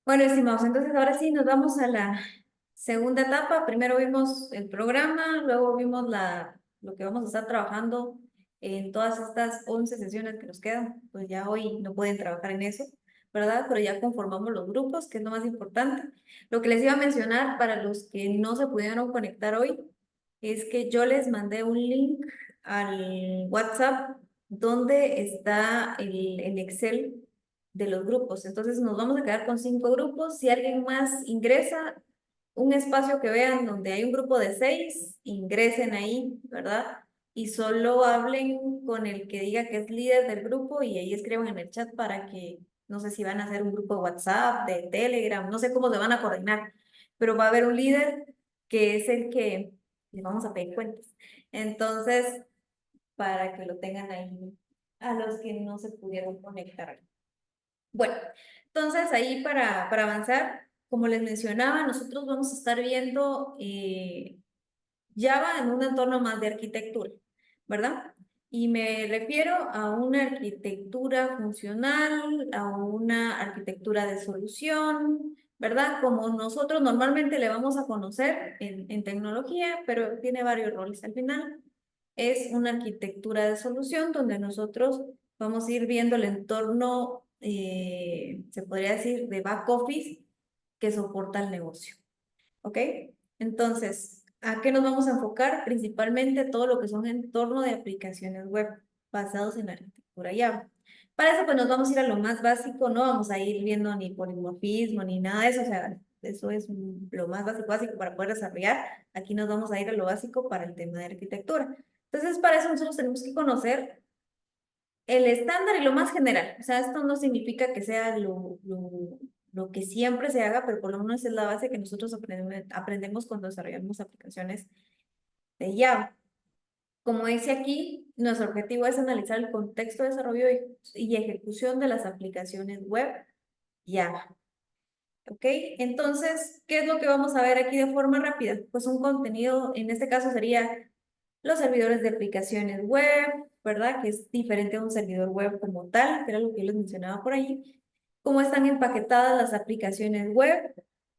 Bueno, estimados, entonces ahora sí nos vamos a la segunda etapa. Primero vimos el programa, luego vimos lo que vamos a estar trabajando en todas estas 11 sesiones que nos quedan. Pues ya hoy no pueden trabajar en eso, ¿verdad? Pero ya conformamos los grupos, que es lo más importante. Lo que les iba a mencionar para los que no se pudieron conectar hoy es que yo les mandé un link al WhatsApp donde está el Excel de los grupos. Entonces nos vamos a quedar con 5 grupos. Si alguien más ingresa, un espacio que vean donde hay un grupo de 6, ingresen ahí, ¿verdad? Y solo hablen con el que diga que es líder del grupo y ahí escriban en el chat para que, no sé si van a hacer un grupo de WhatsApp, de Telegram, no sé cómo se van a coordinar, pero va a haber un líder que es el que le vamos a pedir cuentas. Entonces, para que lo tengan ahí a los que no se pudieron conectar. Bueno, entonces ahí para avanzar, como les mencionaba, nosotros vamos a estar viendo Java en un entorno más de arquitectura, ¿verdad? Y me refiero a una arquitectura funcional, a una arquitectura de solución, ¿verdad? Como nosotros normalmente le vamos a conocer en tecnología, pero tiene varios roles. Al final es una arquitectura de solución donde nosotros vamos a ir viendo el entorno, se podría decir, de back office que soporta el negocio. ¿Ok? Entonces, ¿a qué nos vamos a enfocar? Principalmente todo lo que son entornos de aplicaciones web basados en la arquitectura Java. Para eso, pues nos vamos a ir a lo más básico, no vamos a ir viendo ni polimorfismo ni nada de eso, o sea, eso es lo más básico, básico para poder desarrollar. Aquí nos vamos a ir a lo básico para el tema de arquitectura. Entonces, para eso nosotros tenemos que conocer el estándar y lo más general. O sea, esto no significa que sea lo que siempre se haga, pero por lo menos es la base que nosotros aprendemos cuando desarrollamos aplicaciones de Java. Como dice aquí, nuestro objetivo es analizar el contexto de desarrollo y ejecución de las aplicaciones web Java. ¿Ok? Entonces, ¿qué es lo que vamos a ver aquí de forma rápida? Pues un contenido, en este caso sería los servidores de aplicaciones web, ¿verdad? Que es diferente a un servidor web como tal, que era lo que yo les mencionaba por ahí. Cómo están empaquetadas las aplicaciones web,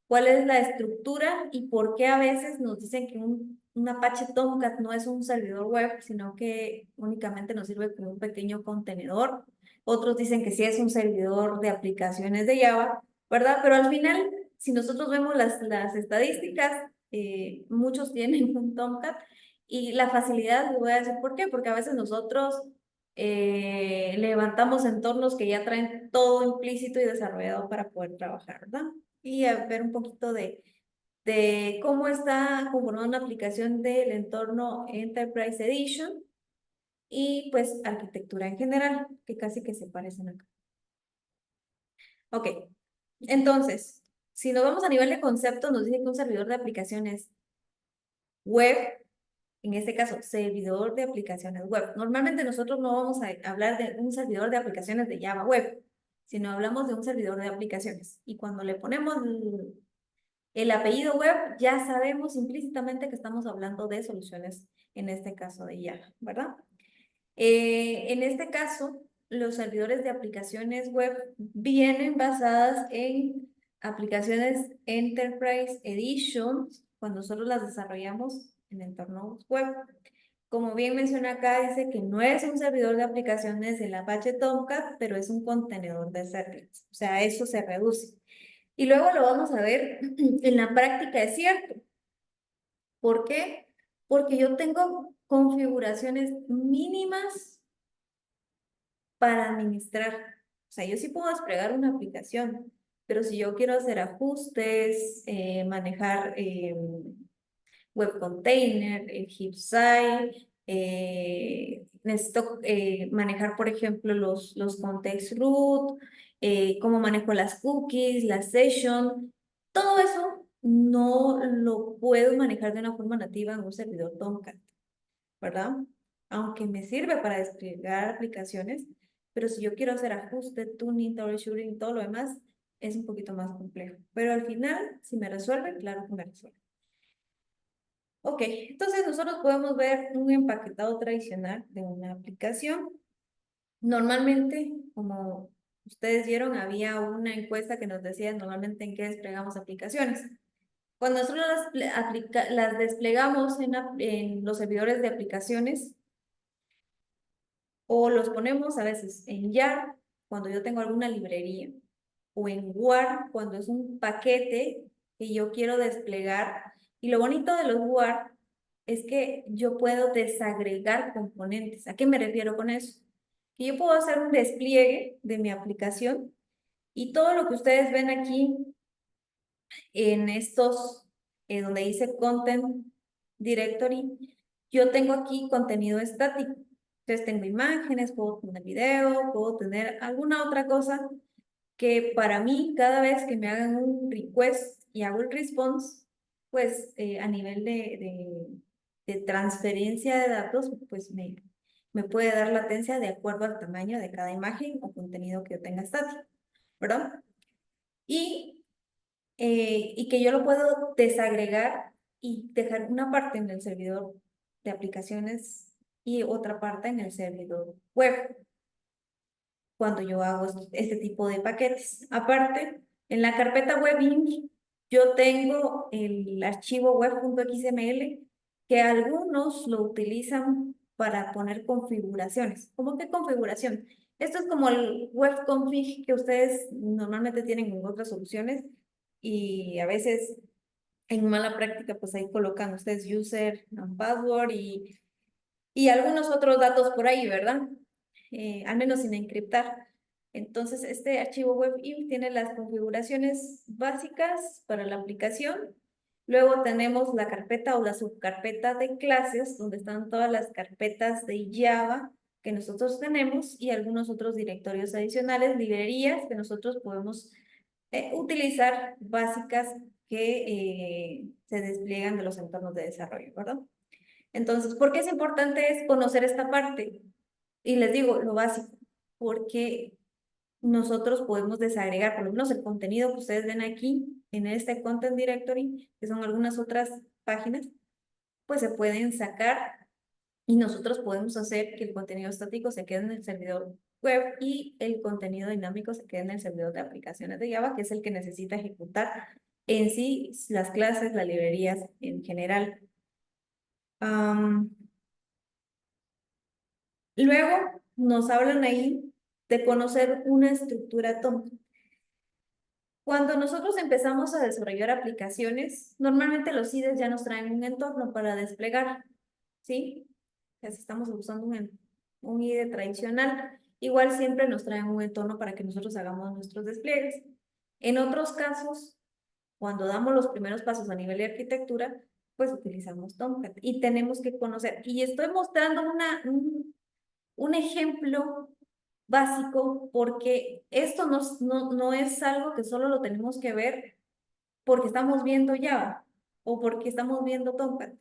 cuál es la estructura y por qué a veces nos dicen que un Apache Tomcat no es un servidor web, sino que únicamente nos sirve como un pequeño contenedor. Otros dicen que sí es un servidor de aplicaciones de Java, ¿verdad? Pero al final, si nosotros vemos las estadísticas, muchos tienen un Tomcat y la facilidad, les voy a decir por qué, porque a veces nosotros levantamos entornos que ya traen todo implícito y desarrollado para poder trabajar, ¿verdad? Y a ver un poquito de cómo está conformada una aplicación del entorno Enterprise Edition y pues arquitectura en general, que casi que se parecen acá. Ok, entonces, si nos vamos a nivel de concepto, nos dice que un servidor de aplicaciones web, en este caso, servidor de aplicaciones web. Normalmente nosotros no vamos a hablar de un servidor de aplicaciones de Java Web, sino hablamos de un servidor de aplicaciones. Y cuando le ponemos el apellido web, ya sabemos implícitamente que estamos hablando de soluciones, en este caso de Java, ¿verdad? En este caso, los servidores de aplicaciones web vienen basadas en aplicaciones Enterprise Edition, cuando nosotros las desarrollamos en entornos web. Como bien menciona acá, dice que no es un servidor de aplicaciones del Apache Tomcat, pero es un contenedor de servlets. O sea, eso se reduce. Y luego lo vamos a ver en la práctica, es cierto. ¿Por qué? Porque yo tengo configuraciones mínimas para administrar. O sea, yo sí puedo desplegar una aplicación, pero si yo quiero hacer ajustes, manejar web container, el heap site, necesito manejar, por ejemplo, los context root, cómo manejo las cookies, la session, todo eso no lo puedo manejar de una forma nativa en un servidor Tomcat, ¿verdad? Aunque me sirve para desplegar aplicaciones, pero si yo quiero hacer ajuste, tuning, troubleshooting y todo lo demás, es un poquito más complejo. Pero al final, si me resuelve, claro que me resuelve. Ok, entonces nosotros podemos ver un empaquetado tradicional de una aplicación. Normalmente, como ustedes vieron, había una encuesta que nos decía normalmente en qué desplegamos aplicaciones. Cuando nosotros las desplegamos en los servidores de aplicaciones, o los ponemos a veces en YAR, cuando yo tengo alguna librería, o en WAR, cuando es un paquete que yo quiero desplegar. Y lo bonito de los WAR es que yo puedo desagregar componentes. ¿A qué me refiero con eso? Que yo puedo hacer un despliegue de mi aplicación y todo lo que ustedes ven aquí en estos, donde dice Content Directory, yo tengo aquí contenido estático. Entonces tengo imágenes, puedo tener video, puedo tener alguna otra cosa que para mí, cada vez que me hagan un request y hago el response, pues a nivel de transferencia de datos, pues me puede dar latencia de acuerdo al tamaño de cada imagen o contenido que yo tenga estático, ¿verdad? Y que yo lo puedo desagregar y dejar una parte en el servidor de aplicaciones y otra parte en el servidor web cuando yo hago este tipo de paquetes. Aparte, en la carpeta web.inf yo tengo el archivo web.xml que algunos lo utilizan para poner configuraciones. ¿Cómo que configuración? Esto es como el web config que ustedes normalmente tienen en otras soluciones y a veces en mala práctica pues ahí colocan ustedes user and password y algunos otros datos por ahí, ¿verdad? Al menos sin encriptar. Entonces, este archivo web.inf tiene las configuraciones básicas para la aplicación. Luego tenemos la carpeta o la subcarpeta de clases, donde están todas las carpetas de Java que nosotros tenemos y algunos otros directorios adicionales, librerías que nosotros podemos utilizar básicas que se despliegan de los entornos de desarrollo, ¿verdad? Entonces, ¿por qué es importante es conocer esta parte? Y les digo lo básico, porque nosotros podemos desagregar, por lo menos el contenido que ustedes ven aquí en este Content Directory, que son algunas otras páginas, pues se pueden sacar y nosotros podemos hacer que el contenido estático se quede en el servidor web y el contenido dinámico se quede en el servidor de aplicaciones de Java, que es el que necesita ejecutar en sí las clases, las librerías en general. Luego nos hablan ahí de conocer una estructura atómica. Cuando nosotros empezamos a desarrollar aplicaciones, normalmente los IDEs ya nos traen un entorno para desplegar, ¿sí? O sea, si estamos usando un IDE tradicional, igual siempre nos traen un entorno para que nosotros hagamos nuestros despliegues. En otros casos, cuando damos los primeros pasos a nivel de arquitectura, pues utilizamos Tomcat y tenemos que conocer. Y estoy mostrando un ejemplo básico porque esto no es algo que solo lo tenemos que ver porque estamos viendo Java o porque estamos viendo Tomcat.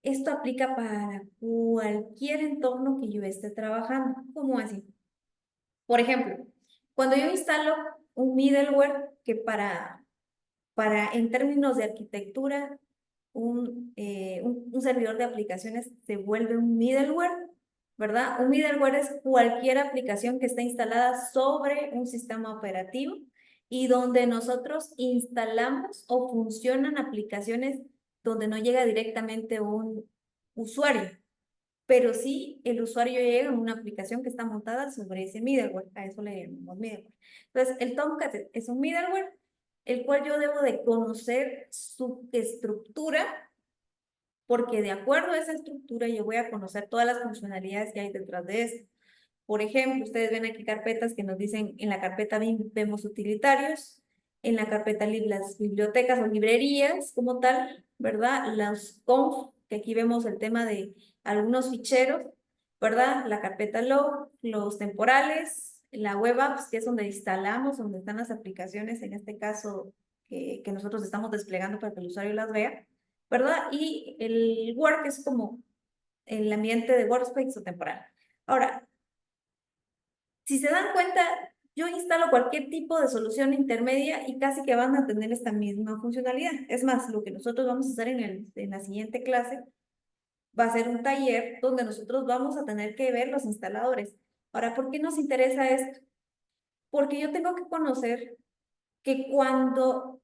Esto aplica para cualquier entorno que yo esté trabajando. ¿Cómo así? Por ejemplo, cuando yo instalo un middleware que en términos de arquitectura, un servidor de aplicaciones se vuelve un middleware, ¿verdad? Un middleware es cualquier aplicación que está instalada sobre un sistema operativo y donde nosotros instalamos o funcionan aplicaciones donde no llega directamente un usuario, pero sí el usuario llega a una aplicación que está montada sobre ese middleware, a eso le llamamos middleware. Entonces, el Tomcat es un middleware, el cual yo debo de conocer su estructura, porque de acuerdo a esa estructura yo voy a conocer todas las funcionalidades que hay detrás de esto. Por ejemplo, ustedes ven aquí carpetas que nos dicen, en la carpeta BIM vemos utilitarios, en la carpeta lib las bibliotecas o librerías como tal, ¿verdad? Las conf, que aquí vemos el tema de algunos ficheros, ¿verdad? La carpeta log, los temporales, la web apps, que es donde instalamos, donde están las aplicaciones, en este caso, que nosotros estamos desplegando para que el usuario las vea, ¿verdad? Y el work es como el ambiente de workspace o temporal. Ahora, si se dan cuenta, yo instalo cualquier tipo de solución intermedia y casi que van a tener esta misma funcionalidad. Es más, lo que nosotros vamos a hacer en la siguiente clase va a ser un taller donde nosotros vamos a tener que ver los instaladores. Ahora, ¿por qué nos interesa esto? Porque yo tengo que conocer que cuando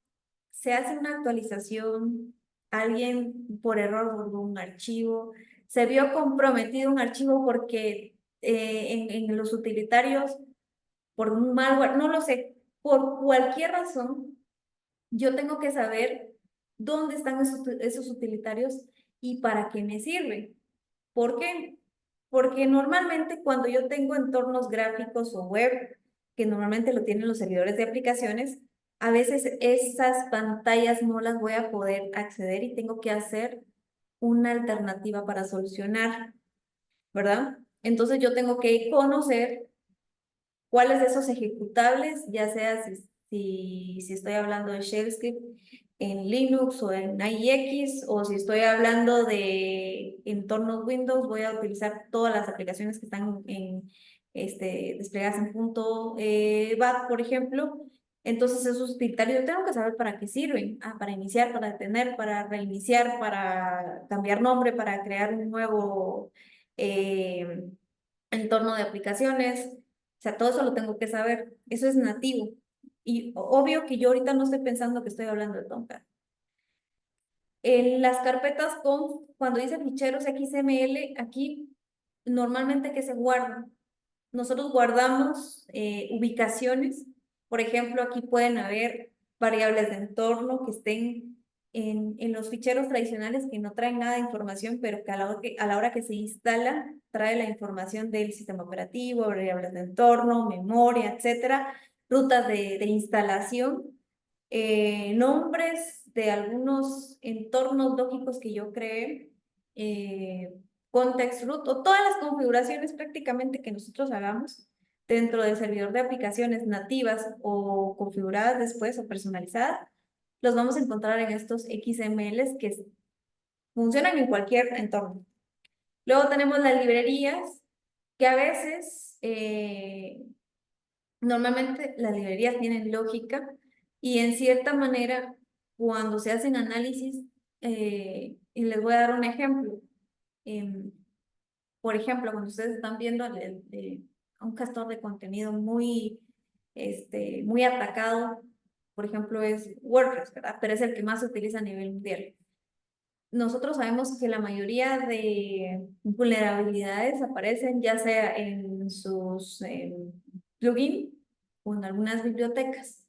se hace una actualización, alguien por error borró un archivo, se vio comprometido un archivo porque en los utilitarios, por un malware, no lo sé, por cualquier razón, yo tengo que saber dónde están esos utilitarios y para qué me sirven. ¿Por qué? Porque normalmente cuando yo tengo entornos gráficos o web, que normalmente lo tienen los servidores de aplicaciones, a veces esas pantallas no las voy a poder acceder y tengo que hacer una alternativa para solucionar, ¿verdad? Entonces yo tengo que conocer cuáles de esos ejecutables, ya sea si estoy hablando de Shell Script en Linux o en IX, o si estoy hablando de entornos Windows, voy a utilizar todas las aplicaciones que están desplegadas en punto .bat, por ejemplo. Entonces esos utilitarios yo tengo que saber para qué sirven. Para iniciar, para detener, para reiniciar, para cambiar nombre, para crear un nuevo eh, entorno de aplicaciones. O sea, todo eso lo tengo que saber. Eso es nativo. Y obvio que yo ahorita no estoy pensando que estoy hablando de Tomcat. En las carpetas cuando dice ficheros XML, aquí normalmente que se guardan. Nosotros guardamos ubicaciones. Por ejemplo, aquí pueden haber variables de entorno que estén en los ficheros tradicionales que no traen nada de información, pero que a la hora que se instala, trae la información del sistema operativo, variables de entorno, memoria, etcétera, rutas de instalación, nombres de algunos entornos lógicos que yo creé, eh, context root o todas las configuraciones prácticamente que nosotros hagamos dentro del servidor de aplicaciones nativas o configuradas después o personalizadas, los vamos a encontrar en estos XMLs que funcionan en cualquier entorno. Luego tenemos las librerías, que a veces, normalmente las librerías tienen lógica y en cierta manera, cuando se hacen análisis, y les voy a dar un ejemplo. Em, por ejemplo, cuando ustedes están viendo un gestor de contenido muy atacado, por ejemplo, es WordPress, ¿verdad? Pero es el que más se utiliza a nivel mundial. Nosotros sabemos que la mayoría de vulnerabilidades aparecen ya sea en sus plugins o en algunas bibliotecas.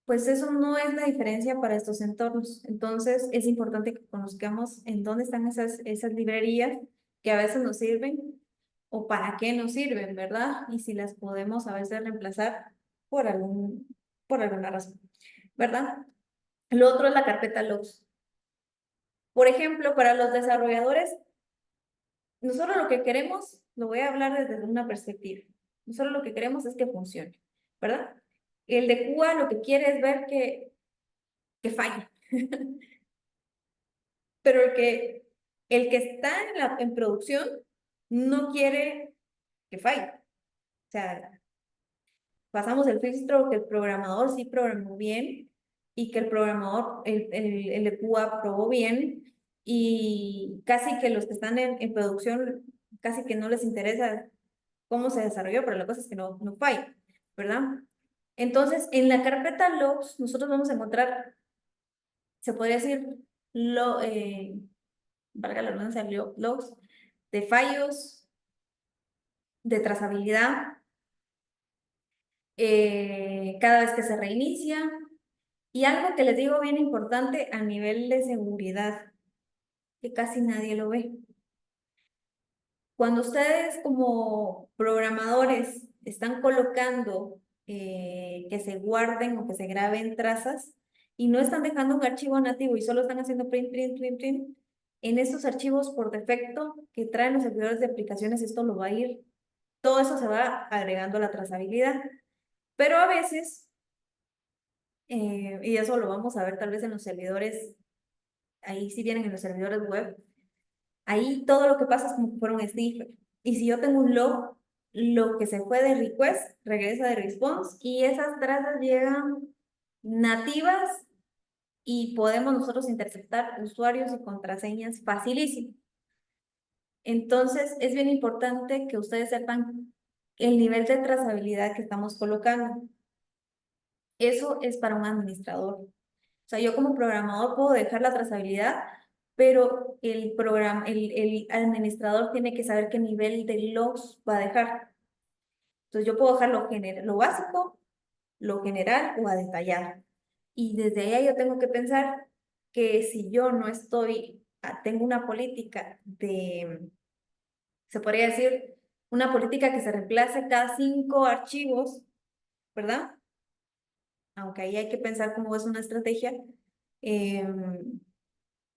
Pues eso no es la diferencia para estos entornos. Entonces, es importante que conozcamos en dónde están esas librerías que a veces nos sirven o para qué nos sirven, ¿verdad? Y si las podemos a veces reemplazar por por alguna razón, ¿verdad? Lo otro es la carpeta logs. Por ejemplo, para los desarrolladores, nosotros lo que queremos, lo voy a hablar desde una perspectiva, nosotros lo que queremos es que funcione, ¿verdad? El de QA lo que quiere es ver que falle. Pero el que está en producción no quiere que falle. O sea, pasamos el filtro que el programador sí programó bien y que el programador, el de QA probó bien y casi que los que están en producción, casi que no les interesa cómo se desarrolló, pero la cosa es que no falla, ¿verdad? Entonces, en la carpeta logs, nosotros vamos a encontrar, se podría decir, valga la redundancia, logs de fallos, de trazabilidad, cada vez que se reinicia, y algo que les digo bien importante a nivel de seguridad, que casi nadie lo ve. Cuando ustedes como programadores están colocando que se guarden o que se graben trazas y no están dejando un archivo nativo y solo están haciendo print, print, print, print, en estos archivos por defecto que traen los servidores de aplicaciones, esto lo va a ir, todo eso se va agregando a la trazabilidad. Pero a veces, y eso lo vamos a ver tal vez en los servidores, ahí sí vienen en los servidores web, ahí todo lo que pasa es como que fuera un sniffer. Y si yo tengo un log, lo que se fue de request regresa de response y esas trazas llegan nativas y podemos nosotros interceptar usuarios y contraseñas facilísimo. Entonces, es bien importante que ustedes sepan el nivel de trazabilidad que estamos colocando. Eso es para un administrador. O sea, yo como programador puedo dejar la trazabilidad, pero el administrador tiene que saber qué nivel de logs va a dejar. Entonces yo puedo dejar lo básico, lo general o a detallar. Y desde ahí yo tengo que pensar que si yo no tengo una política se podría decir, una política que se reemplace cada 5 archivos, ¿verdad? Aunque ahí hay que pensar cómo es una estrategia,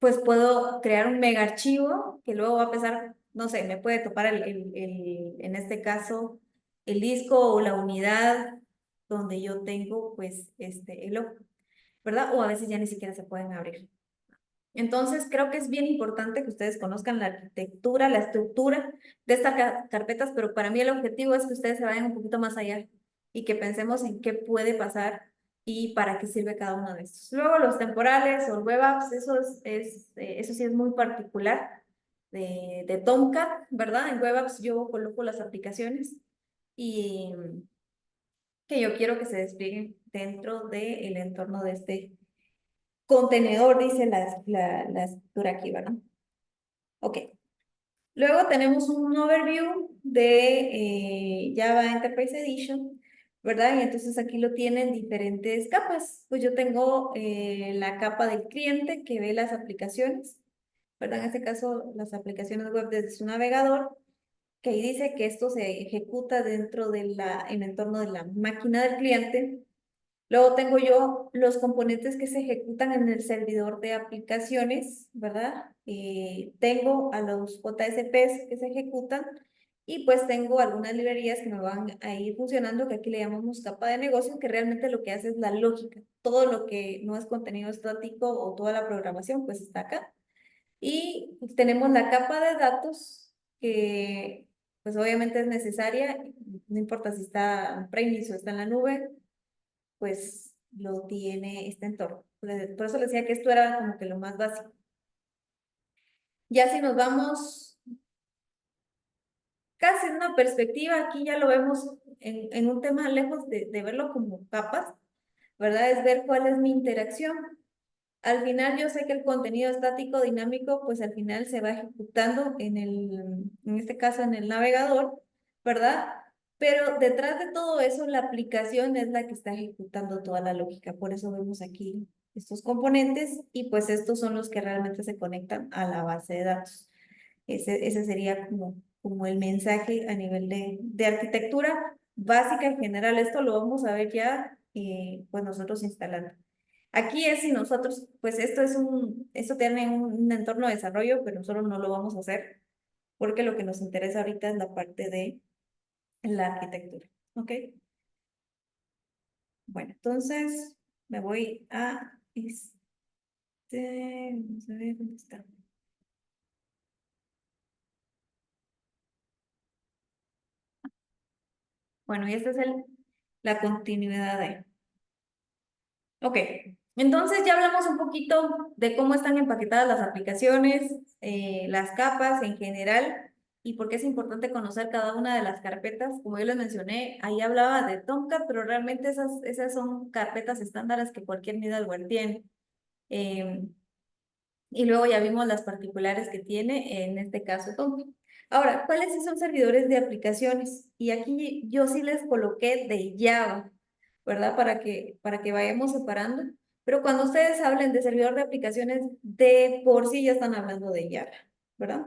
pues puedo crear un mega archivo que luego va a pesar, no sé, me puede topar en este caso, el disco o la unidad donde yo tengo, pues, el log, ¿verdad? O a veces ya ni siquiera se pueden abrir. Entonces, creo que es bien importante que ustedes conozcan la arquitectura, la estructura de estas carpetas, pero para mí el objetivo es que ustedes se vayan un poquito más allá y que pensemos en qué puede pasar y para qué sirve cada uno de estos. Luego, los temporales o web apps, eso sí es muy particular de Tomcat, ¿verdad? En web apps yo coloco las aplicaciones y que yo quiero que se desplieguen dentro del entorno de este contenedor, dice la estructura aquí, ¿verdad? Ok. Luego tenemos un overview de Java Enterprise Edition, ¿verdad? Y entonces aquí lo tienen diferentes capas. Pues yo tengo la capa del cliente que ve las aplicaciones, ¿verdad? En este caso, las aplicaciones web desde su navegador, que ahí dice que esto se ejecuta dentro el entorno de la máquina del cliente. Luego tengo yo los componentes que se ejecutan en el servidor de aplicaciones, ¿verdad? Tengo a los JSPs que se ejecutan y pues tengo algunas librerías que me van a ir funcionando, que aquí le llamamos capa de negocio, que realmente lo que hace es la lógica. Todo lo que no es contenido estático o toda la programación, pues está acá. Y tenemos la capa de datos, que pues obviamente es necesaria, no importa si está on-premise o está en la nube, pues lo tiene este entorno. Por eso les decía que esto era como que lo más básico. Ya si nos vamos casi en una perspectiva, aquí ya lo vemos en un tema lejos de verlo como capas, ¿verdad? Es ver cuál es mi interacción. Al final yo sé que el contenido estático dinámico, pues al final se va ejecutando en este caso en el navegador, ¿verdad? Pero detrás de todo eso, la aplicación es la que está ejecutando toda la lógica. Por eso vemos aquí estos componentes y pues estos son los que realmente se conectan a la base de datos. Ese sería como el mensaje a nivel de arquitectura básica en general. Esto lo vamos a ver ya, pues nosotros instalando. Aquí es si nosotros, pues esto tiene un entorno de desarrollo, pero nosotros no lo vamos a hacer porque lo que nos interesa ahorita es la parte de la arquitectura. ¿Ok? Bueno, entonces me voy a vamos a ver dónde está. Bueno, y esta es la continuidad de. Ok, entonces ya hablamos un poquito de cómo están empaquetadas las aplicaciones, las capas en general y por qué es importante conocer cada una de las carpetas. Como yo les mencioné, ahí hablaba de Tomcat, pero realmente esas son carpetas estándares que cualquier middleware tiene. Eh, y luego ya vimos las particulares que tiene, en este caso Tomcat. Ahora, ¿cuáles sí son servidores de aplicaciones? Y aquí yo sí les coloqué de Java, ¿verdad? Para que vayamos separando. Pero cuando ustedes hablen de servidor de aplicaciones, de por sí ya están hablando de Java, ¿verdad?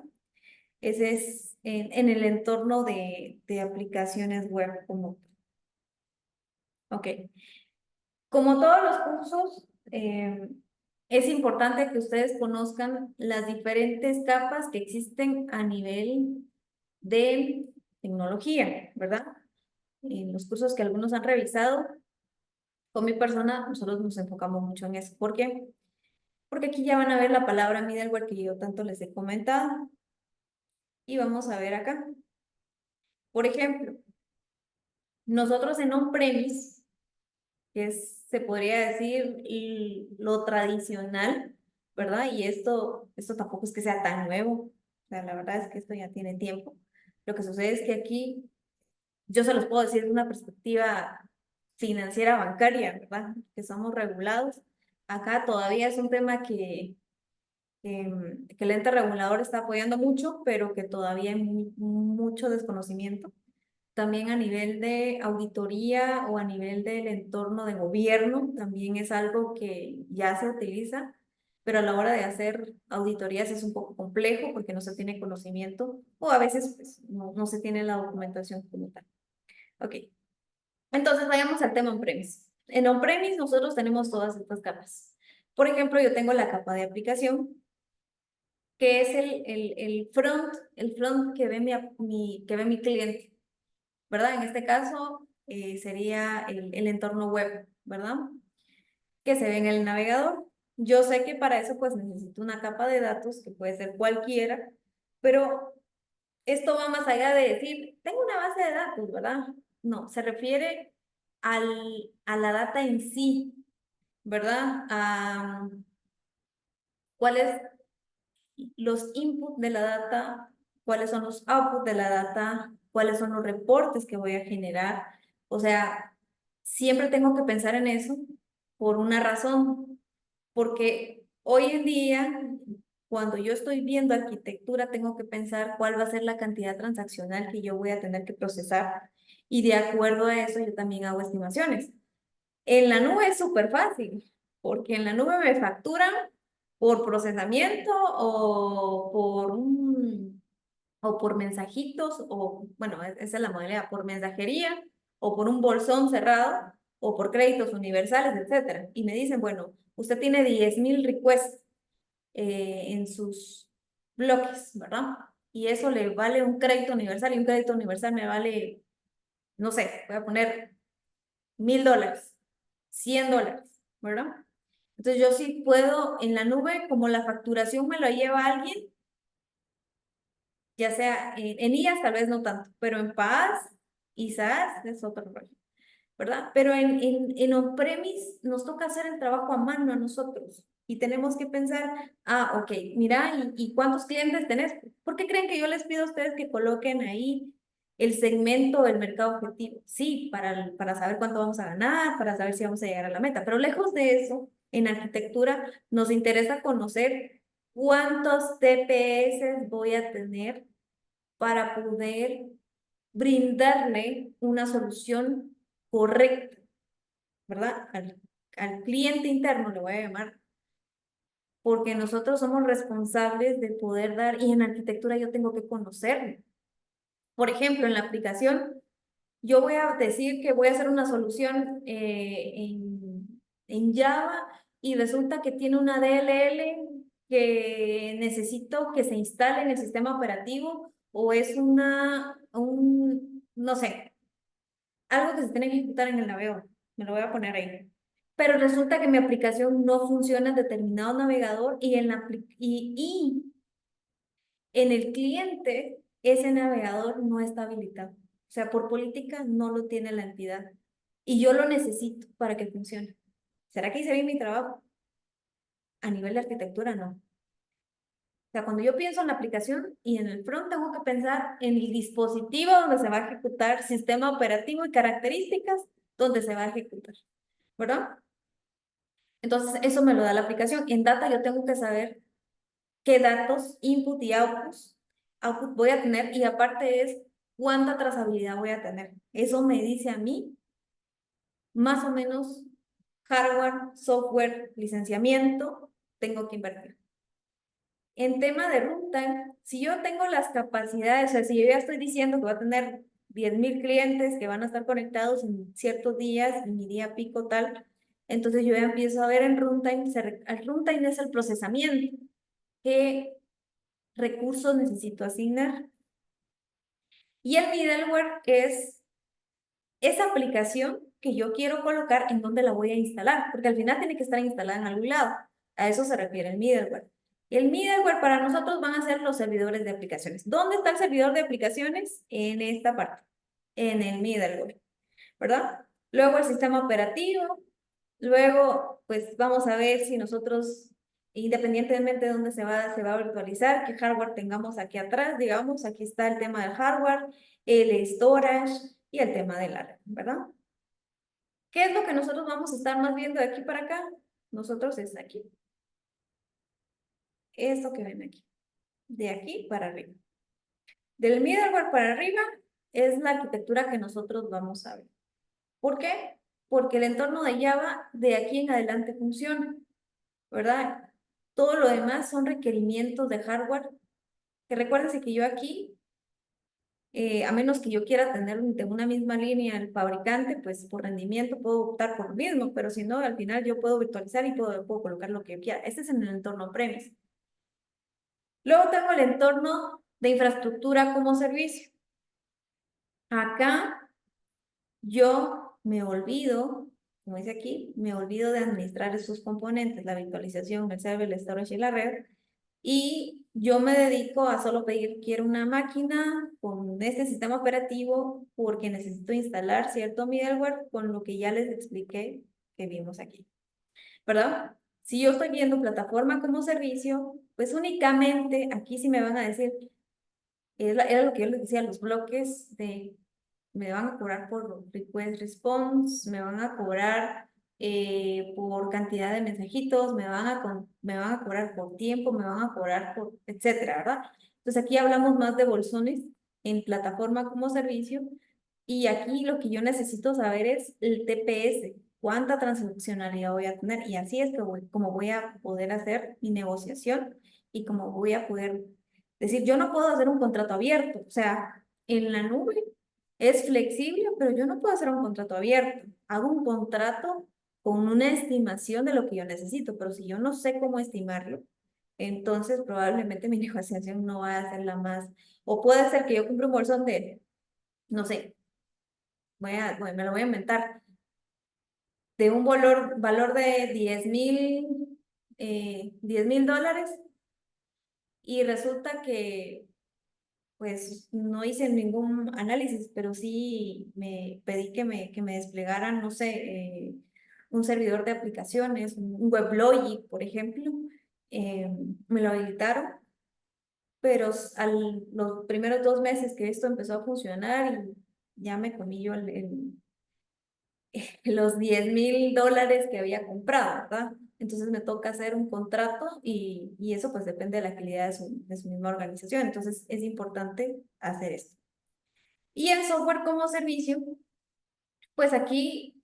Ese es en el entorno de aplicaciones web como. Ok. Como todos los cursos, es importante que ustedes conozcan las diferentes capas que existen a nivel de tecnología, ¿verdad? En los cursos que algunos han revisado, con mi persona, nosotros nos enfocamos mucho en eso. ¿Por qué? Porque aquí ya van a ver la palabra middleware que yo tanto les he comentado. Y vamos a ver acá. Por ejemplo, nosotros en on-premise, se podría decir lo tradicional, ¿verdad? Y esto tampoco es que sea tan nuevo. O sea, la verdad es que esto ya tiene tiempo. Lo que sucede es que aquí yo se los puedo decir de una perspectiva financiera bancaria, ¿verdad? Que somos regulados. Acá todavía es un tema que el ente regulador está apoyando mucho, pero que todavía hay mucho desconocimiento. También a nivel de auditoría o a nivel del entorno de gobierno, también es algo que ya se utiliza, pero a la hora de hacer auditorías es un poco complejo porque no se tiene conocimiento o a veces pues, no se tiene la documentación como tal. Ok, entonces vayamos al tema on-premise. En on-premise nosotros tenemos todas estas capas. Por ejemplo, yo tengo la capa de aplicación, que es el front que ve que ve mi cliente, ¿verdad? En este caso sería el entorno web, ¿verdad? Que se ve en el navegador. Yo sé que para eso pues necesito una capa de datos, que puede ser cualquiera, pero esto va más allá de decir, tengo una base de datos, ¿verdad? No, se refiere a la data en sí, ¿verdad? A cuáles los inputs de la data, cuáles son los outputs de la data, cuáles son los reportes que voy a generar. O sea, siempre tengo que pensar en eso por una razón, porque hoy en día, cuando yo estoy viendo arquitectura, tengo que pensar cuál va a ser la cantidad transaccional que yo voy a tener que procesar y de acuerdo a eso yo también hago estimaciones. En la nube es súper fácil, porque en la nube me facturan por procesamiento o por mensajitos, o bueno, esa es la modalidad, por mensajería, o por un bolsón cerrado, o por créditos universales, etcétera. Y me dicen, bueno, usted tiene 10.000 requests en sus bloques, ¿verdad? Y eso le vale un crédito universal, y un crédito universal me vale, no sé, voy a poner $1.000, $100, ¿verdad? Entonces yo sí puedo en la nube, como la facturación me lo lleva alguien, ya sea en IaaS tal vez no tanto, pero en PaaS y SaaS es otro rollo, ¿verdad? Pero en on-premise nos toca hacer el trabajo a mano a nosotros y tenemos que pensar, ok, mira, ¿y cuántos clientes tenés? ¿Por qué creen que yo les pido a ustedes que coloquen ahí el segmento del mercado objetivo? Sí, para saber cuánto vamos a ganar, para saber si vamos a llegar a la meta, pero lejos de eso, en arquitectura nos interesa conocer cuántos TPS voy a tener para poder brindarle una solución correcta, ¿verdad? Al cliente interno le voy a llamar, porque nosotros somos responsables de poder dar, y en arquitectura yo tengo que conocerlo. Por ejemplo, en la aplicación, yo voy a decir que voy a hacer una solución en Java y resulta que tiene una DLL que necesito que se instale en el sistema operativo o es no sé, algo que se tiene que ejecutar en el navegador. Me lo voy a poner ahí. Pero resulta que mi aplicación no funciona en determinado navegador y en el cliente ese navegador no está habilitado. O sea, por política no lo tiene la entidad. Y yo lo necesito para que funcione. ¿Será que hice bien mi trabajo? A nivel de arquitectura, no. O sea, cuando yo pienso en la aplicación y en el front, tengo que pensar en el dispositivo donde se va a ejecutar, sistema operativo y características donde se va a ejecutar, ¿verdad? Entonces, eso me lo da la aplicación. En data yo tengo que saber qué datos, input y output voy a tener y aparte es cuánta trazabilidad voy a tener. Eso me dice a mí más o menos hardware, software, licenciamiento, tengo que invertir. En tema de runtime, si yo tengo las capacidades, o sea, si yo ya estoy diciendo que voy a tener 10.000 clientes que van a estar conectados en ciertos días, en mi día pico tal, entonces yo ya empiezo a ver en runtime, el runtime es el procesamiento, qué recursos necesito asignar. Y el middleware es esa aplicación que yo quiero colocar en donde la voy a instalar, porque al final tiene que estar instalada en algún lado. A eso se refiere el middleware. Y el middleware para nosotros van a ser los servidores de aplicaciones. ¿Dónde está el servidor de aplicaciones? En esta parte, en el middleware, ¿verdad? Luego el sistema operativo. Luego, pues vamos a ver si nosotros, independientemente de dónde se va a virtualizar, qué hardware tengamos aquí atrás, digamos, aquí está el tema del hardware, el storage, y el tema de la red, ¿verdad? ¿Qué es lo que nosotros vamos a estar más viendo de aquí para acá? Nosotros es aquí. Esto que ven aquí. De aquí para arriba. Del middleware para arriba es la arquitectura que nosotros vamos a ver. ¿Por qué? Porque el entorno de Java de aquí en adelante funciona, ¿verdad? Todo lo demás son requerimientos de hardware. Que recuérdense que yo aquí, a menos que yo quiera tener de una misma línea el fabricante, pues por rendimiento puedo optar por lo mismo, pero si no, al final yo puedo virtualizar y puedo colocar lo que yo quiera. Este es en el entorno premise. Luego tengo el entorno de infraestructura como servicio. Acá yo me olvido, como dice aquí, me olvido de administrar esos componentes, la virtualización, el server, el storage y la red, y yo me dedico a solo pedir, quiero una máquina con este sistema operativo porque necesito instalar cierto middleware con lo que ya les expliqué que vimos aquí, ¿verdad? Si yo estoy viendo plataforma como servicio, pues únicamente aquí sí me van a decir, era lo que yo les decía, los bloques de me van a cobrar por request response, me van a cobrar por cantidad de mensajitos, me van a cobrar por tiempo, me van a cobrar por, etcétera, ¿verdad? Entonces aquí hablamos más de bolsones en plataforma como servicio y aquí lo que yo necesito saber es el TPS, cuánta transaccionalidad voy a tener y así es que como voy a poder hacer mi negociación y como voy a poder decir, yo no puedo hacer un contrato abierto, o sea, en la nube es flexible, pero yo no puedo hacer un contrato abierto. Hago un contrato con una estimación de lo que yo necesito, pero si yo no sé cómo estimarlo, entonces probablemente mi negociación no va a ser la más... O puede ser que yo compre un bolsón de, no sé, bueno, me lo voy a inventar, de un valor de 10,000 $10,000 y resulta que pues no hice ningún análisis, pero sí me pedí que me desplegaran, no sé, un servidor de aplicaciones, un WebLogic, por ejemplo. eh, Me lo habilitaron, pero los primeros 2 meses que esto empezó a funcionar y ya me comí yo los $10,000 que había comprado, ¿verdad? Entonces me toca hacer un contrato y eso pues depende de la calidad de su misma organización. Entonces es importante hacer esto. Y el software como servicio, pues aquí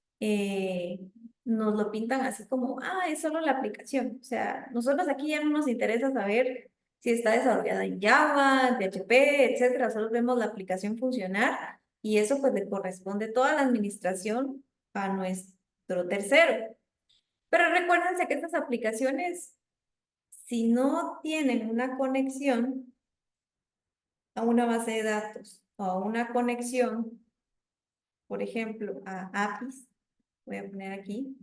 nos lo pintan así como, es solo la aplicación. O sea, nosotros aquí ya no nos interesa saber si está desarrollada en Java, en PHP, etcétera. Solo vemos la aplicación funcionar y eso pues le corresponde toda la administración a nuestro tercero. Pero recuérdense que estas aplicaciones, si no tienen una conexión a una base de datos o a una conexión, por ejemplo, a APIs, voy a poner aquí,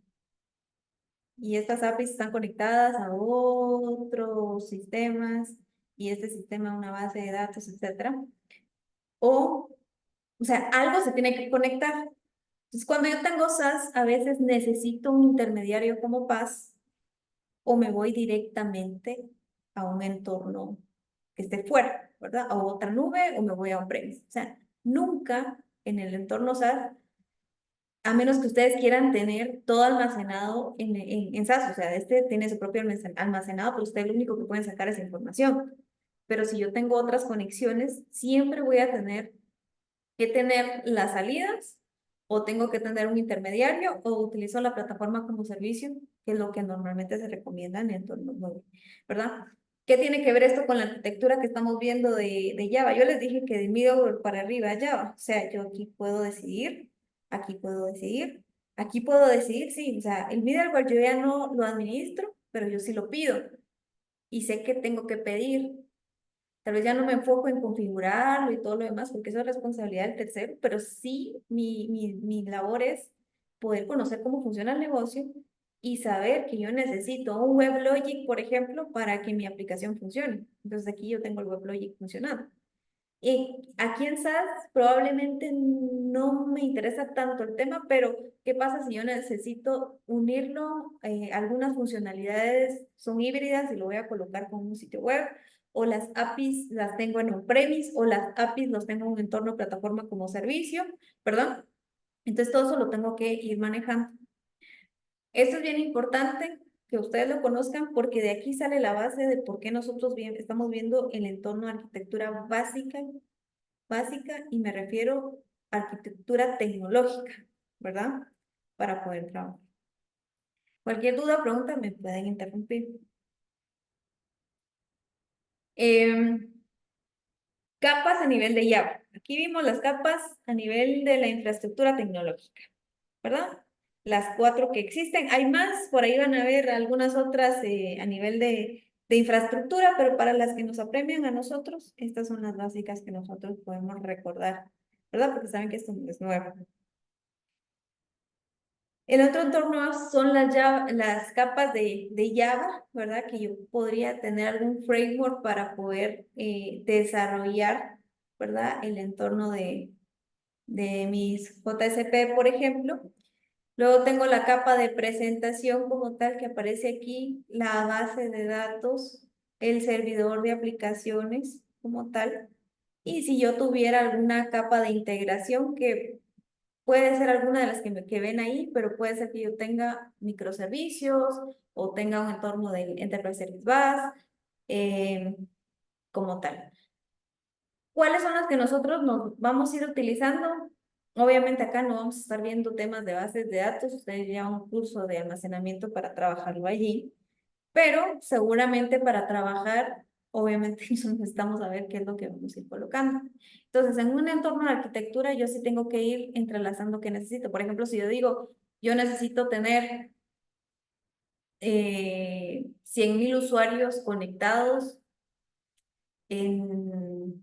y estas APIs están conectadas a otros sistemas y este sistema a una base de datos, etcétera. O sea, algo se tiene que conectar. Entonces, cuando yo tengo SAS, a veces necesito un intermediario como PaaS o me voy directamente a un entorno que esté fuera, ¿verdad? A otra nube o me voy a on-premise. O sea, nunca en el entorno SAS a menos que ustedes quieran tener todo almacenado en SAS, o sea, este tiene su propio almacenado, pero ustedes lo único que pueden sacar es información. Pero si yo tengo otras conexiones, siempre voy a tener que tener las salidas o tengo que tener un intermediario o utilizo la plataforma como servicio, que es lo que normalmente se recomienda en entornos móviles, ¿verdad? ¿Qué tiene que ver esto con la arquitectura que estamos viendo de Java? Yo les dije que de middleware para arriba Java, o sea, yo aquí puedo decidir, aquí puedo decidir, aquí puedo decidir, sí, o sea, el middleware yo ya no lo administro, pero yo sí lo pido y sé que tengo que pedir. Tal vez ya no me enfoco en configurarlo y todo lo demás, porque eso es responsabilidad del tercero, pero sí mi labor es poder conocer cómo funciona el negocio y saber que yo necesito un WebLogic, por ejemplo, para que mi aplicación funcione. Entonces aquí yo tengo el WebLogic funcionando. Y aquí en SAS probablemente no me interesa tanto el tema, pero ¿qué pasa si yo necesito unirlo? Algunas funcionalidades son híbridas y lo voy a colocar con un sitio web o las APIs las tengo en on-premise, o las APIs los tengo en un entorno plataforma como servicio, perdón. Entonces todo eso lo tengo que ir manejando. Esto es bien importante que ustedes lo conozcan porque de aquí sale la base de por qué nosotros estamos viendo el entorno de arquitectura básica y me refiero a arquitectura tecnológica, ¿verdad? Para poder trabajar. Cualquier duda o pregunta me pueden interrumpir. Capas a nivel de Java. Aquí vimos las capas a nivel de la infraestructura tecnológica, ¿verdad? Las 4 que existen. Hay más, por ahí van a ver algunas otras a nivel de infraestructura, pero para las que nos apremian a nosotros, estas son las básicas que nosotros podemos recordar, ¿verdad? Porque saben que esto no es nuevo. El otro entorno son las capas de Java, ¿verdad? Que yo podría tener algún framework para poder desarrollar, ¿verdad? El entorno de mis JSP, por ejemplo. Luego tengo la capa de presentación como tal que aparece aquí, la base de datos, el servidor de aplicaciones como tal. Y si yo tuviera alguna capa de integración que puede ser alguna de las que ven ahí, pero puede ser que yo tenga microservicios o tenga un entorno de Enterprise Service Bus eh, como tal. ¿Cuáles son las que nosotros nos vamos a ir utilizando? Obviamente acá no vamos a estar viendo temas de bases de datos, ustedes llevan un curso de almacenamiento para trabajarlo allí, pero seguramente para trabajar, obviamente necesitamos saber qué es lo que vamos a ir colocando. Entonces, en un entorno de arquitectura, yo sí tengo que ir entrelazando qué necesito. Por ejemplo, si yo digo, yo necesito tener 100,000 usuarios conectados en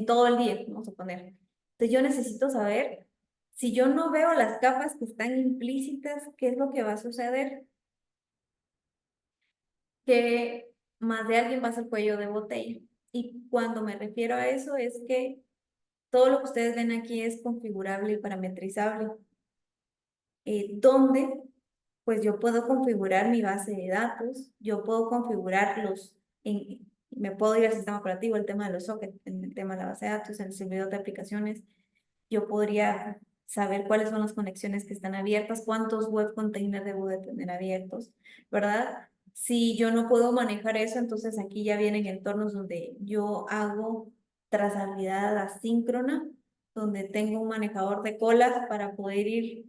todo el día, vamos a poner. Entonces, yo necesito saber, si yo no veo las capas que están implícitas, qué es lo que va a suceder, que más de alguien va a ser cuello de botella. Y cuando me refiero a eso es que todo lo que ustedes ven aquí es configurable y parametrizable, donde pues yo puedo configurar mi base de datos, yo puedo configurarlos, me puedo ir al sistema operativo, el tema de los sockets, en el tema de la base de datos, en el servidor de aplicaciones, yo podría saber cuáles son las conexiones que están abiertas, cuántos web containers debo de tener abiertos, ¿verdad? Si yo no puedo manejar eso, entonces aquí ya vienen entornos donde yo hago trazabilidad asíncrona, donde tengo un manejador de colas para poder ir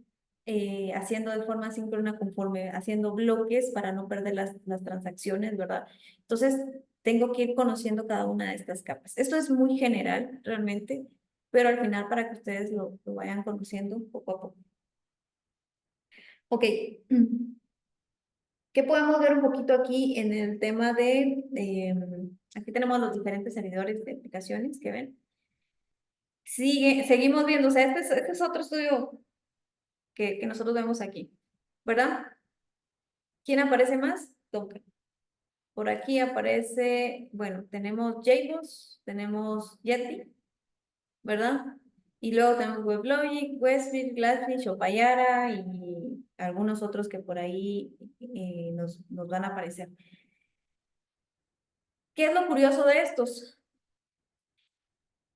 haciendo de forma síncrona conforme haciendo bloques para no perder las transacciones, ¿verdad? Entonces, tengo que ir conociendo cada una de estas capas. Esto es muy general, realmente, pero al final para que ustedes lo vayan conociendo poco a poco. Ok, ¿qué podemos ver un poquito aquí en el tema aquí tenemos los diferentes servidores de aplicaciones que ven? Seguimos viendo, o sea, este es otro estudio que nosotros vemos aquí, ¿verdad? ¿Quién aparece más? Docker. Por aquí aparece, bueno, tenemos JBoss, tenemos Yeti, ¿verdad? Y luego tenemos WebLogic, Westfield, Glassfish, Opayara y algunos otros que por ahí nos van a aparecer. ¿Qué es lo curioso de estos?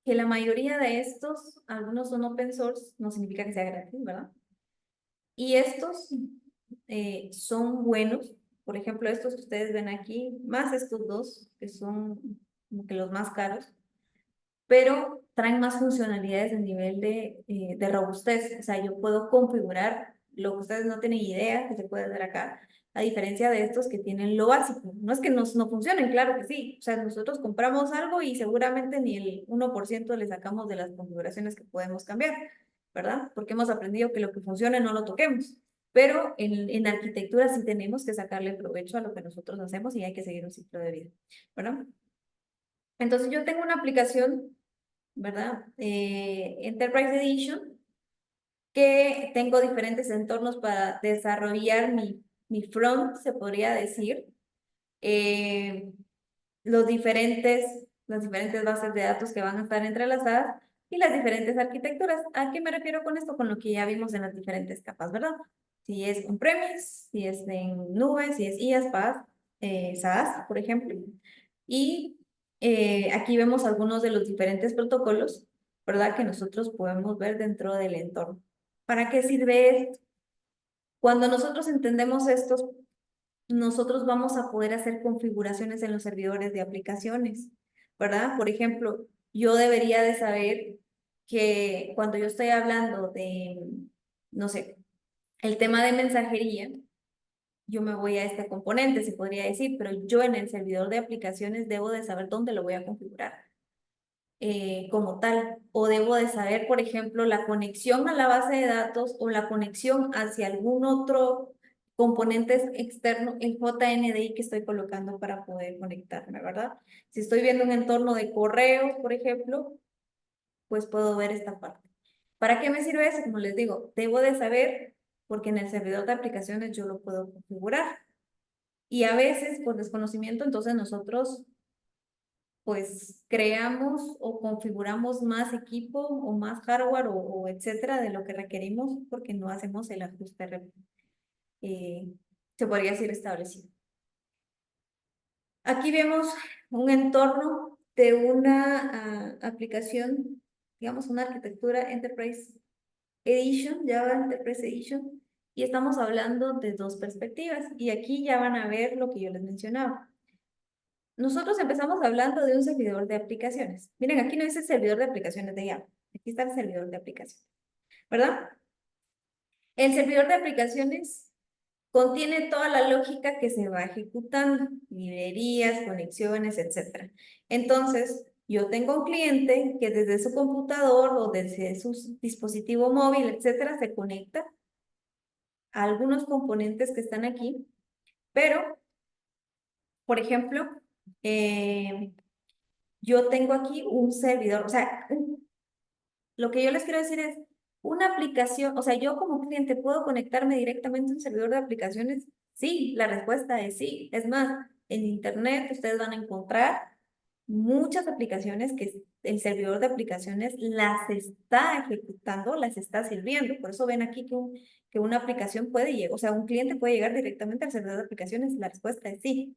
Que la mayoría de estos, algunos son open source, no significa que sea gratis, ¿verdad? Y estos son buenos. Por ejemplo, estos que ustedes ven aquí, más estos dos, que son como que los más caros, pero traen más funcionalidades a nivel de robustez. O sea, yo puedo configurar lo que ustedes no tienen idea que se puede hacer acá, a diferencia de estos que tienen lo básico. No es que no funcionen, claro que sí. O sea, nosotros compramos algo y seguramente ni el 1% le sacamos de las configuraciones que podemos cambiar, ¿verdad? Porque hemos aprendido que lo que funcione no lo toquemos. Pero en arquitectura sí tenemos que sacarle provecho a lo que nosotros hacemos y hay que seguir un ciclo de vida, ¿verdad? Entonces yo tengo una aplicación, ¿verdad? Enterprise Edition, que tengo diferentes entornos para desarrollar mi front, se podría decir. Eh, las diferentes bases de datos que van a estar entrelazadas y las diferentes arquitecturas. ¿A qué me refiero con esto? Con lo que ya vimos en las diferentes capas, ¿verdad? Si es on-premise, si es en nube, si es IaaS, PaaS, SaaS, por ejemplo. Y Aquí vemos algunos de los diferentes protocolos, ¿verdad? Que nosotros podemos ver dentro del entorno. ¿Para qué sirve esto? Cuando nosotros entendemos estos, nosotros vamos a poder hacer configuraciones en los servidores de aplicaciones, ¿verdad? Por ejemplo, yo debería de saber que cuando yo estoy hablando de, no sé, el tema de mensajería, yo me voy a este componente, se podría decir, pero yo en el servidor de aplicaciones debo de saber dónde lo voy a configurar como tal, o debo de saber, por ejemplo, la conexión a la base de datos o la conexión hacia algún otro componente externo, el JNDI que estoy colocando para poder conectarme, ¿verdad? Si estoy viendo un entorno de correos, por ejemplo, pues puedo ver esta parte. ¿Para qué me sirve eso? Como les digo, debo de saber porque en el servidor de aplicaciones yo lo puedo configurar. Y a veces, por desconocimiento, entonces nosotros pues creamos o configuramos más equipo o más hardware o etcétera de lo que requerimos porque no hacemos el ajuste, eh, se podría decir establecido. Aquí vemos un entorno de una aplicación, digamos una arquitectura Enterprise Edition, Java Enterprise Edition, y estamos hablando de dos perspectivas. Y aquí ya van a ver lo que yo les mencionaba. Nosotros empezamos hablando de un servidor de aplicaciones. Miren, aquí no dice servidor de aplicaciones de Java. Aquí está el servidor de aplicaciones, ¿verdad? El servidor de aplicaciones contiene toda la lógica que se va ejecutando, librerías, conexiones, etcétera. Entonces, yo tengo un cliente que desde su computador o desde su dispositivo móvil, etcétera, se conecta a algunos componentes que están aquí, pero, por ejemplo, yo tengo aquí un servidor, o sea, lo que yo les quiero decir es, una aplicación, o sea, yo como cliente puedo conectarme directamente a un servidor de aplicaciones. Sí, la respuesta es sí. Es más, en internet ustedes van a encontrar muchas aplicaciones que el servidor de aplicaciones las está ejecutando, las está sirviendo. Por eso ven aquí que una aplicación puede llegar, o sea, un cliente puede llegar directamente al servidor de aplicaciones. La respuesta es sí.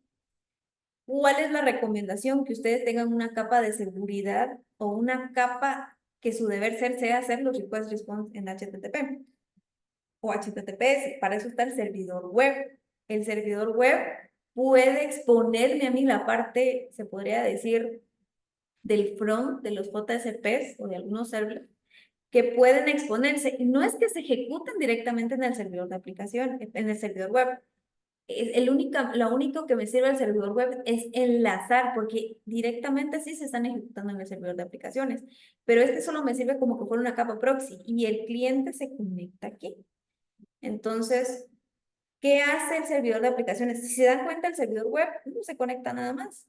¿Cuál es la recomendación? Que ustedes tengan una capa de seguridad o una capa que su deber ser sea hacer los request response en HTTP o HTTPS. Para eso está el servidor web. El servidor web puede exponerme a mí la parte, se podría decir, del front de los JSPs o de algunos servers que pueden exponerse. Y no es que se ejecuten directamente en el servidor de aplicación, en el servidor web, lo único que me sirve el servidor web es enlazar, porque directamente sí se están ejecutando en el servidor de aplicaciones, pero este solo me sirve como que fuera una capa proxy y el cliente se conecta aquí. Entonces, ¿qué hace el servidor de aplicaciones? Si se dan cuenta, el servidor web no se conecta nada más.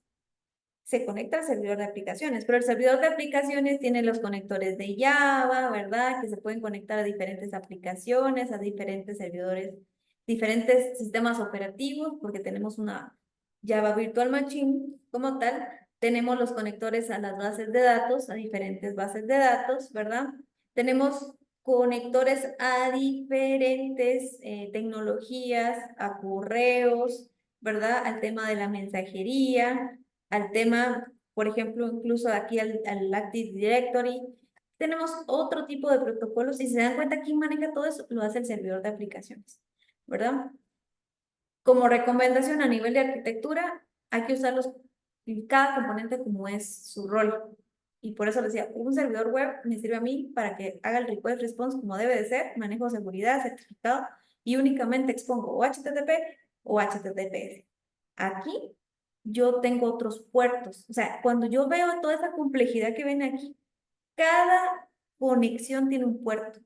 Se conecta al servidor de aplicaciones, pero el servidor de aplicaciones tiene los conectores de Java, ¿verdad? Que se pueden conectar a diferentes aplicaciones, a diferentes servidores, diferentes sistemas operativos, porque tenemos una Java Virtual Machine como tal. Tenemos los conectores a las bases de datos, a diferentes bases de datos, ¿verdad? Tenemos conectores a diferentes tecnologías, a correos, ¿verdad? Al tema de la mensajería, al tema, por ejemplo, incluso aquí al Active Directory. Tenemos otro tipo de protocolos y si se dan cuenta quién maneja todo eso, lo hace el servidor de aplicaciones, ¿verdad? Como recomendación a nivel de arquitectura, hay que usarlos cada componente como es su rol. Y por eso les decía, un servidor web me sirve a mí para que haga el request response como debe de ser, manejo seguridad, certificado, y únicamente expongo o HTTP o HTTPS. Aquí yo tengo otros puertos. O sea, cuando yo veo toda esa complejidad que ven aquí, cada conexión tiene un puerto.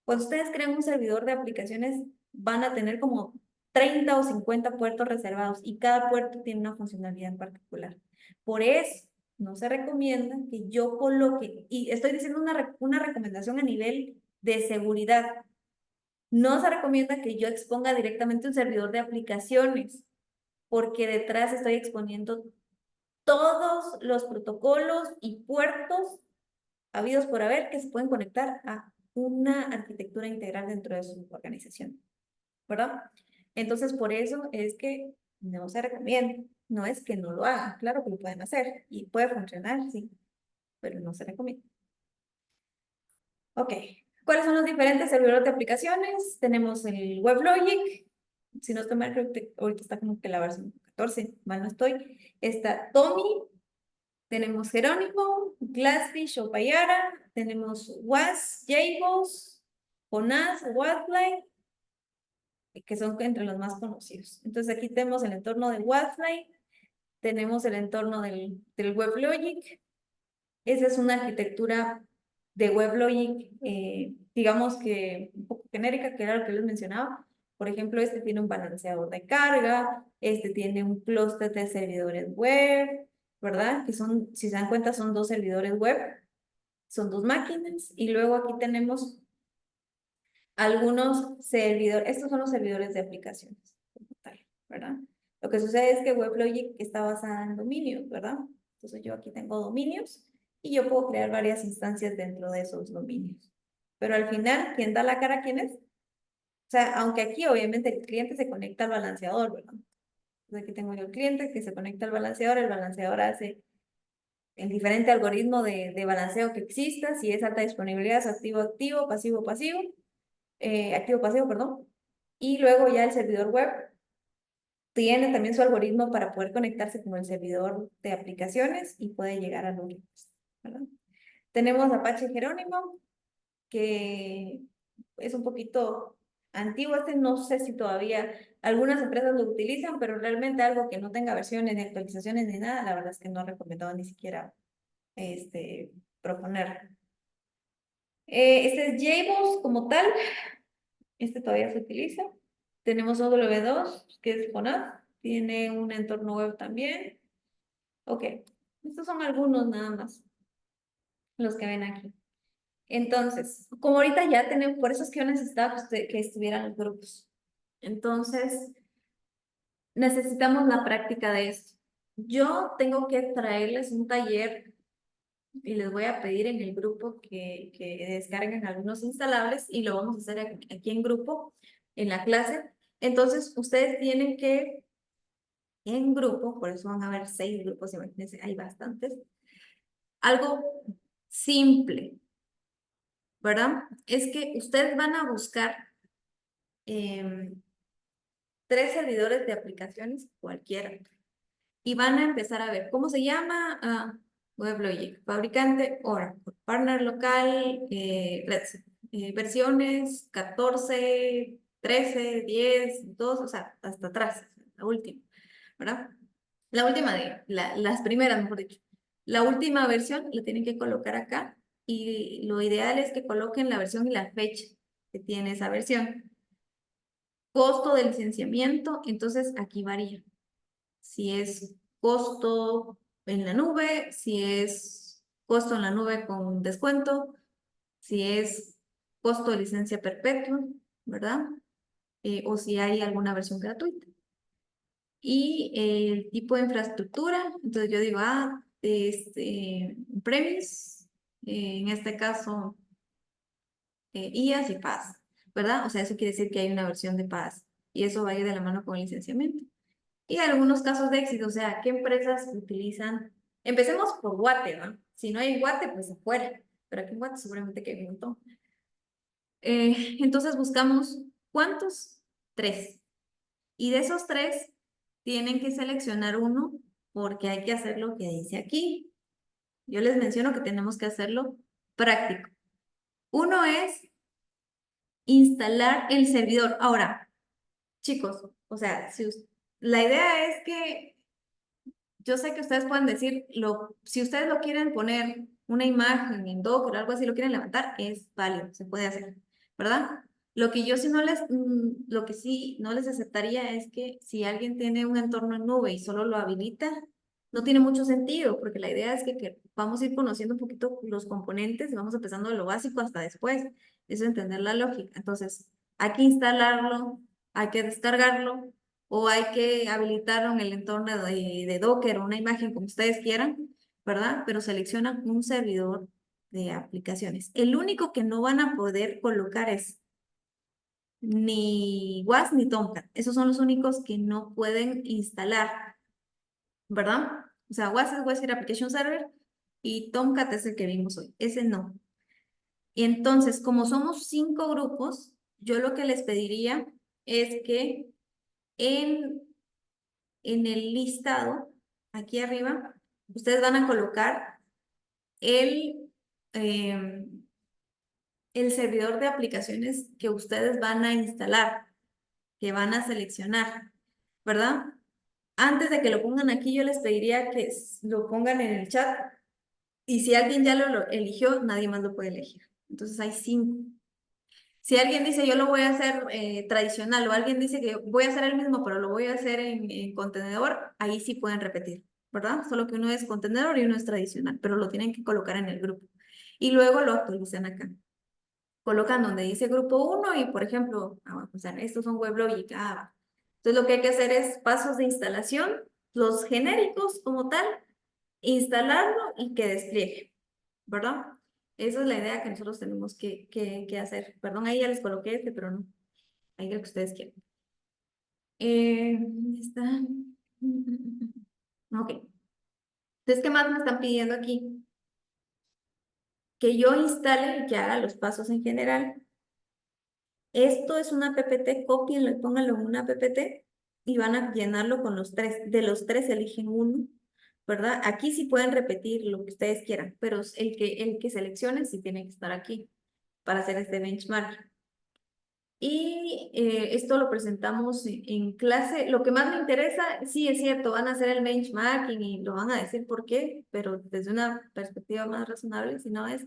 Cuando ustedes crean un servidor de aplicaciones, van a tener como 30 o 50 puertos reservados y cada puerto tiene una funcionalidad en particular. Por eso, no se recomienda que yo coloque, y estoy diciendo una recomendación a nivel de seguridad, no se recomienda que yo exponga directamente un servidor de aplicaciones, porque detrás estoy exponiendo todos los protocolos y puertos habidos por haber que se pueden conectar a una arquitectura integral dentro de su organización, ¿verdad? Entonces, por eso es que no se recomienda. No es que no lo hagan, claro que lo pueden hacer y puede funcionar, sí, pero no se recomienda. Ok, ¿cuáles son los diferentes servidores de aplicaciones? Tenemos el WebLogic, si no estoy mal, creo que ahorita está como que la versión 14, mal no estoy. Está Tommy, tenemos Jerónimo, Glassfish o Payara, tenemos Was, JBoss, Jonás, Wildfly, que son entre los más conocidos. Entonces aquí tenemos el entorno de Wildfly, tenemos el entorno del WebLogic. Esa es una arquitectura de WebLogic, digamos que un poco genérica, que era lo que les mencionaba. Por ejemplo, este tiene un balanceador de carga, este tiene un clúster de servidores web, ¿verdad? Que son, si se dan cuenta, son dos servidores web, son dos máquinas. Y luego aquí tenemos algunos servidores, estos son los servidores de aplicaciones, ¿verdad? Lo que sucede es que WebLogic está basada en dominios, ¿verdad? Entonces yo aquí tengo dominios y yo puedo crear varias instancias dentro de esos dominios. Pero al final, ¿quién da la cara? ¿Quién es? O sea, aunque aquí obviamente el cliente se conecta al balanceador, ¿verdad? Entonces aquí tengo yo el cliente que se conecta al balanceador, el balanceador hace el diferente algoritmo de balanceo que exista, si es alta disponibilidad, es activo-activo, pasivo-pasivo, activo-pasivo, perdón. Y luego ya el servidor web tiene también su algoritmo para poder conectarse con el servidor de aplicaciones y puede llegar a los libros, ¿verdad? Tenemos Apache Jerónimo, que es un poquito antiguo. Este no sé si todavía algunas empresas lo utilizan, pero realmente algo que no tenga versiones ni actualizaciones ni nada, la verdad es que no he recomendado ni siquiera proponer. Este es JBoss como tal, este todavía se utiliza. Tenemos OW2, que es Jonás, tiene un entorno web también. Ok, estos son algunos nada más, los que ven aquí. Entonces, como ahorita ya tenemos, por eso es que yo necesitaba que estuvieran los grupos. Entonces, necesitamos la práctica de esto. Yo tengo que traerles un taller y les voy a pedir en el grupo que descarguen algunos instalables y lo vamos a hacer aquí en grupo, en la clase. Entonces, ustedes tienen que, en grupo, por eso van a haber 6 grupos, imagínense, hay bastantes, algo simple, ¿verdad? Es que ustedes van a buscar 3 servidores de aplicaciones, cualquiera, y van a empezar a ver cómo se llama WebLogic, fabricante Oracle, partner local, versiones 14, 13, 10, 2, o sea, hasta atrás, la última, ¿verdad? La última las primeras, mejor dicho. La última versión la tienen que colocar acá y lo ideal es que coloquen la versión y la fecha que tiene esa versión. Costo de licenciamiento, entonces aquí varía. Si es costo en la nube, si es costo en la nube con descuento, si es costo de licencia perpetua, ¿verdad? O si hay alguna versión gratuita. Y el tipo de infraestructura, entonces yo digo, premise, en este caso, IaaS y PaaS, ¿verdad? O sea, eso quiere decir que hay una versión de PaaS y eso va a ir de la mano con el licenciamiento. Y algunos casos de éxito, o sea, ¿qué empresas utilizan? Empecemos por Guate, ¿no? Si no hay Guate, pues afuera, pero aquí en Guate seguramente que hay un montón. Entonces buscamos, ¿cuántos? 3. Y de esos 3, tienen que seleccionar uno porque hay que hacer lo que dice aquí. Yo les menciono que tenemos que hacerlo práctico. Uno es instalar el servidor. Ahora, chicos, o sea, la idea es que yo sé que ustedes pueden decir, si ustedes lo quieren poner una imagen en Docker o algo así, lo quieren levantar, es válido, se puede hacer, ¿verdad? Lo que yo sí no les, lo que sí no les aceptaría es que si alguien tiene un entorno en nube y solo lo habilita, no tiene mucho sentido, porque la idea es que vamos a ir conociendo un poquito los componentes y vamos empezando de lo básico hasta después. Eso es entender la lógica. Entonces, hay que instalarlo, hay que descargarlo, o hay que habilitarlo en el entorno de Docker o una imagen como ustedes quieran, ¿verdad? Pero seleccionan un servidor de aplicaciones. El único que no van a poder colocar es ni WAS ni Tomcat. Esos son los únicos que no pueden instalar. ¿verdad? O sea, WAS es Web Application Server y Tomcat es el que vimos hoy. Ese no. Y entonces, como somos 5 grupos, yo lo que les pediría es que en, en el listado, aquí arriba, ustedes van a colocar el, eh, el servidor de aplicaciones que ustedes van a instalar, que van a seleccionar, ¿verdad? Antes de que lo pongan aquí, yo les pediría que lo pongan en el chat y si alguien ya lo eligió, nadie más lo puede elegir. Entonces hay 5. Si alguien dice yo lo voy a hacer tradicional o alguien dice que voy a hacer el mismo, pero lo voy a hacer en contenedor, ahí sí pueden repetir, ¿verdad? Solo que uno es contenedor y uno es tradicional, pero lo tienen que colocar en el grupo. Y luego lo actualizan acá. Colocan donde dice grupo 1 y, por ejemplo, o sea, estos son WebLogic. Entonces lo que hay que hacer es pasos de instalación, los genéricos como tal, instalarlo y que despliegue, ¿verdad? Esa es la idea que nosotros tenemos que hacer. Perdón, ahí ya les coloqué este, pero no. Ahí lo que ustedes quieran. ¿Dónde está? Ok. Entonces, ¿qué más me están pidiendo aquí? Que yo instale y que haga los pasos en general. Esto es una PPT, cópienlo y pónganlo en una PPT y van a llenarlo con los 3. De los 3 eligen uno, ¿verdad? Aquí sí pueden repetir lo que ustedes quieran, pero el que seleccionen sí tiene que estar aquí para hacer este benchmark. Y esto lo presentamos en clase. Lo que más me interesa, sí es cierto, van a hacer el benchmarking y lo van a decir por qué, pero desde una perspectiva más razonable, si no es,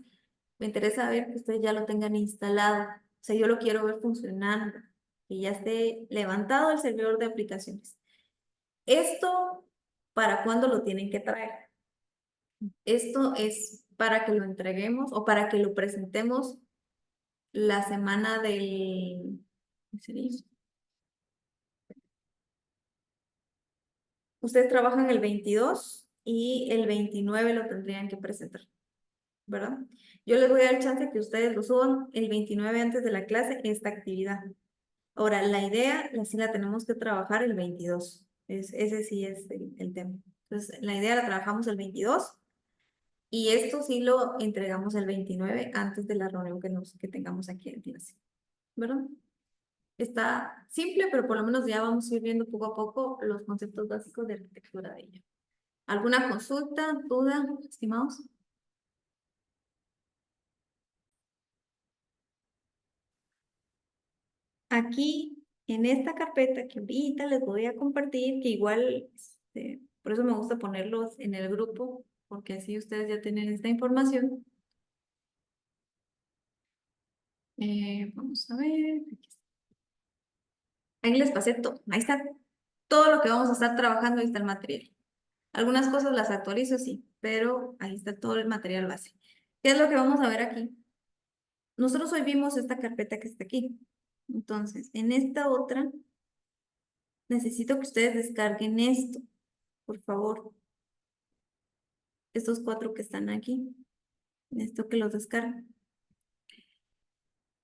me interesa ver que ustedes ya lo tengan instalado. O sea, yo lo quiero ver funcionando, que ya esté levantado el servidor de aplicaciones. Esto, ¿para cuándo lo tienen que traer? Esto es para que lo entreguemos o para que lo presentemos la semana del... ¿qué sería? Ustedes trabajan el 22 y el 29 lo tendrían que presentar, ¿verdad? Yo les voy a dar chance que ustedes lo suban el 29 antes de la clase, esta actividad. Ahora, la idea, sí la tenemos que trabajar el 22. Ese sí es el tema. Entonces, la idea la trabajamos el 22 y esto sí lo entregamos el 29 antes de la reunión que tengamos aquí en clase, ¿verdad? Está simple, pero por lo menos ya vamos a ir viendo poco a poco los conceptos básicos de arquitectura de ella. ¿Alguna consulta, duda, estimados? Aquí, en esta carpeta que ahorita les voy a compartir, que igual, por eso me gusta ponerlos en el grupo, porque así ustedes ya tienen esta información. Vamos a ver. Ahí les pasé todo. Ahí está todo lo que vamos a estar trabajando, ahí está el material. Algunas cosas las actualizo, sí, pero ahí está todo el material base. ¿Qué es lo que vamos a ver aquí? Nosotros hoy vimos esta carpeta que está aquí. Entonces, en esta otra, necesito que ustedes descarguen esto, por favor. Estos 4 que están aquí. Esto que los descarguen.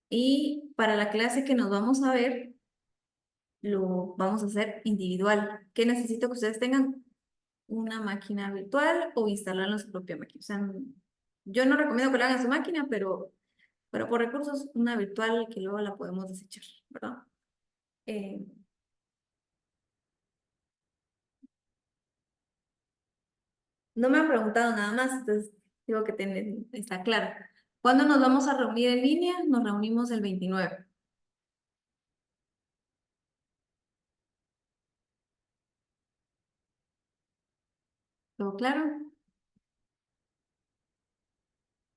Y para la clase que nos vamos a ver, lo vamos a hacer individual. ¿Qué necesito que ustedes tengan? Una máquina virtual o instalarlo en su propia máquina. O sea, yo no recomiendo que lo hagan en su máquina, pero por recursos, una virtual que luego la podemos desechar, ¿verdad? Eh, no me han preguntado nada más, entonces digo que está claro. ¿Cuándo nos vamos a reunir en línea? Nos reunimos el 29. ¿Todo claro?